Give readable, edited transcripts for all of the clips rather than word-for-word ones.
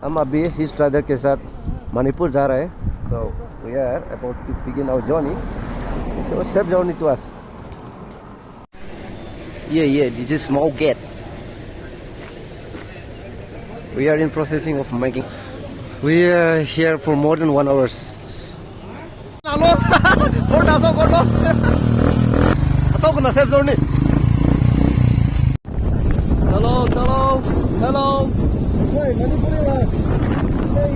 हम अभी his brother के साथ मणिपुर जा रहे हैं. So we are about to begin our journey. So safe journey to us. Yeah, this is small gate. We are in processing of making. We are here for more than 1 hour. Safe journey. Hello. Hey, Manipur lah. Hey.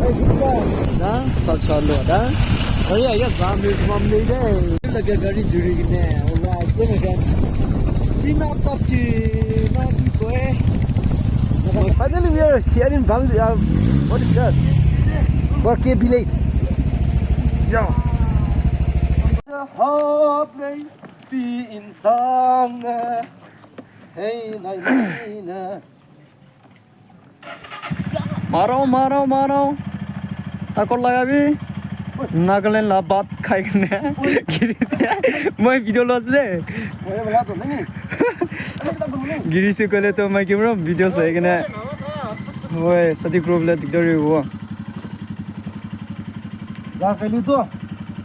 Hey, kita. Dah, satu dah. Oh ya, Zeme Olympic deh. Lagi gari juri gini. Allah, semoga senapati nanti kue. Finally, we are here in Bangladesh. What is that? What village? Yeah. Hope be insan hey naina मारो ताको लगा भी नागालैंड ला बात खाई करने गिरी से मैं video loss दे गिरी से कहले तो मैं क्यों वीडियो सही करने ओए सदी ग्रुप ले टिकटॉक हुआ जा कली तो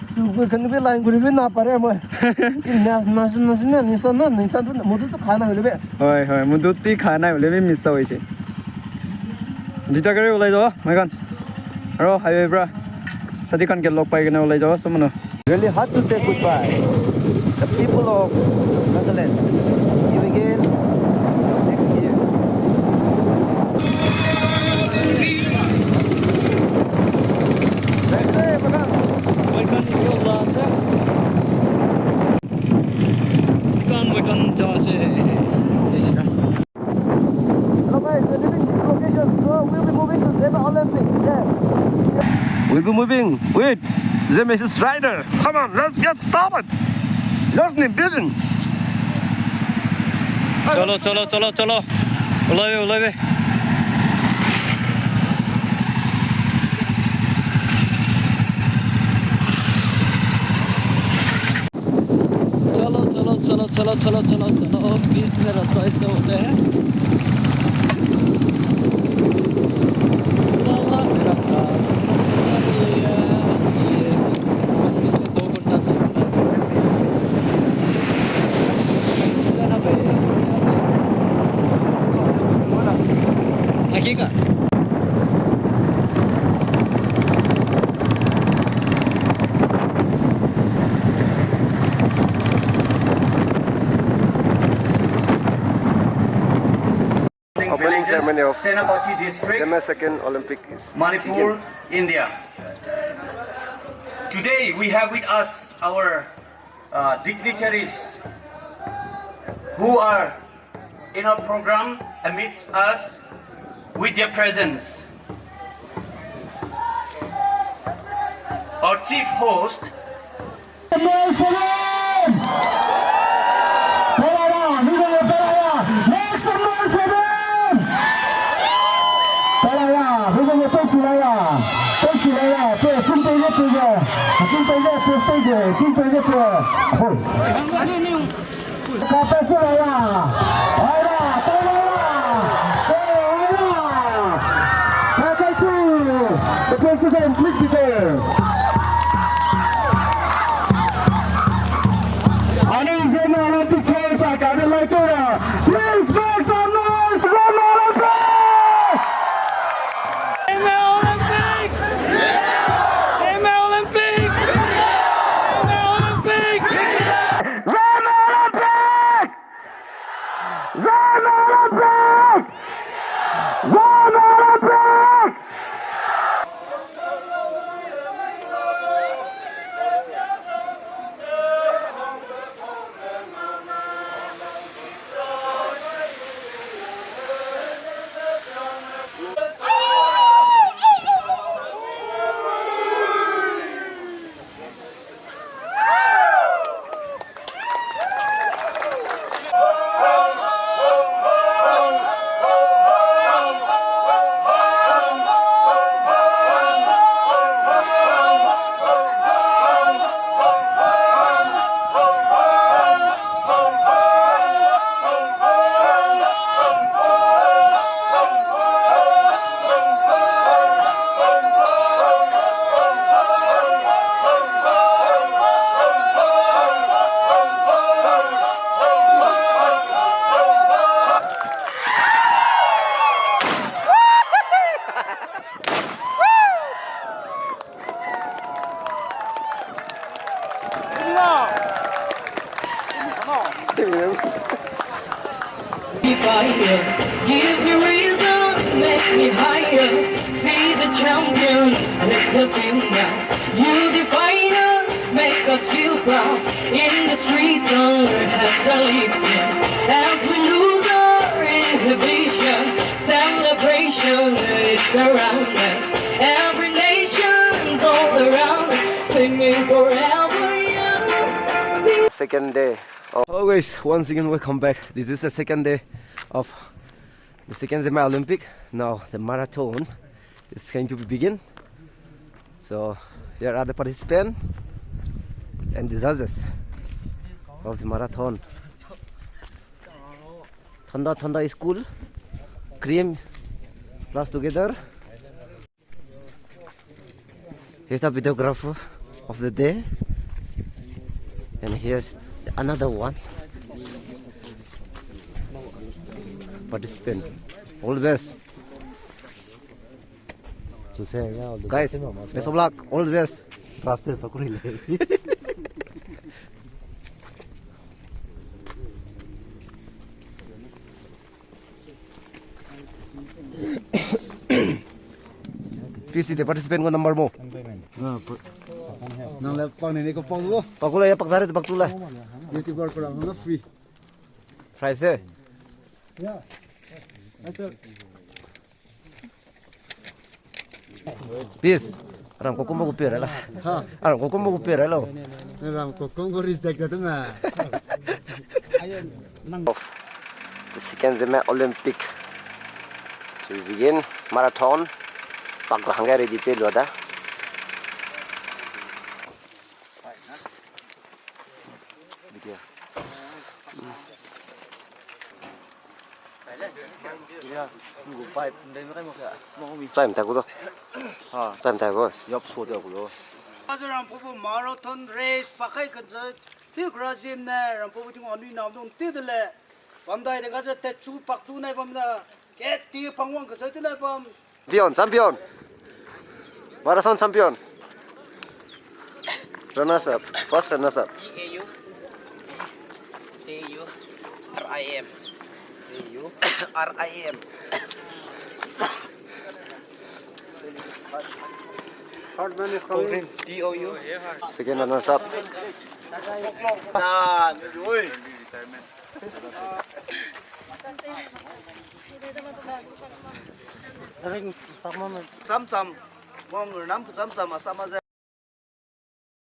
सुबह कन भी लाइन गुरी भी ना पारे मैं निसन तो मुझे तो खाना होले बे होय मुझे तो खाना होले भी मिस हुई छे दिता करे ओलाई जाओ मैं कन रो हाईवे ब्रा सदी कन के लोग पाई के ओलाई जाओ सुमनो really hard to say goodbye the people of Nagaland see you again next year hey makan Hello guys, we're leaving this location, so we'll be moving to Zeme Olympic. Yes. We'll be moving with Zeme's rider. Come on, let's get started. Let's begin. चलो उलावे चलो बीच में रास्ता ऐसे होते हैं साला मेरा car ये 2 घंटा चलना आगे का Opening ceremony of Senapati district, Zeme Second Olympic is Manipur, India. Today we have with us our dignitaries who are in our program amidst us with their presence. Our chief host, the president, please be there. Zeme Olympic players are gathered like that. Please make some noise. Zeme Olympic! Zeme Olympic! Zeme Olympic! Zeme Olympic! Zeme Olympic! Zeme Olympic! Zeme Olympic! fire. Give me reason, make me higher. See the champions take the field now. You define us, make us feel proud. In the streets our heads are lifted as we lose our inhibition. Celebration, it's around us. Every nation's all around us, singing forever young. Second day. Hello guys, once again welcome back. This is the second day of the second Zeme Olympic. Now the marathon is going to be begin. So here are the participants and the judges of the marathon. Thanda is cool. Cream plus together. Here's the videographer of the day. And here's another one. Participant. All the best. Guys, best of luck. All the best. Please see the participant ko number mo. Nang lep pang ni ko pang lo. Pakula ya pakdare to paktula. YouTuber ko lang na free. Price eh. Yeah. Peace. Aram ko kumbo kupira la. Ha. Aram ko kumbo kupira lo. Ram ko Congo respect to ma. Of the second Zeme Olympic to begin marathon. Pagrahanga ready te lo da. Video. Time tago to. Ha, time tago. Yop so de ko. Azaram popo marathon race pakai kansa ti grazim ne ram popo ting onu nam dong ti de le pamdai de gaza te chu pak chu nai pamda ke ti pangwang ka sa ti lai pam Champion. Marathon champion. Runners up. First runners up. EAU RIM RIM Hard man is coming. DOU Second runners up. na oi cham cham mong nam cham cham asama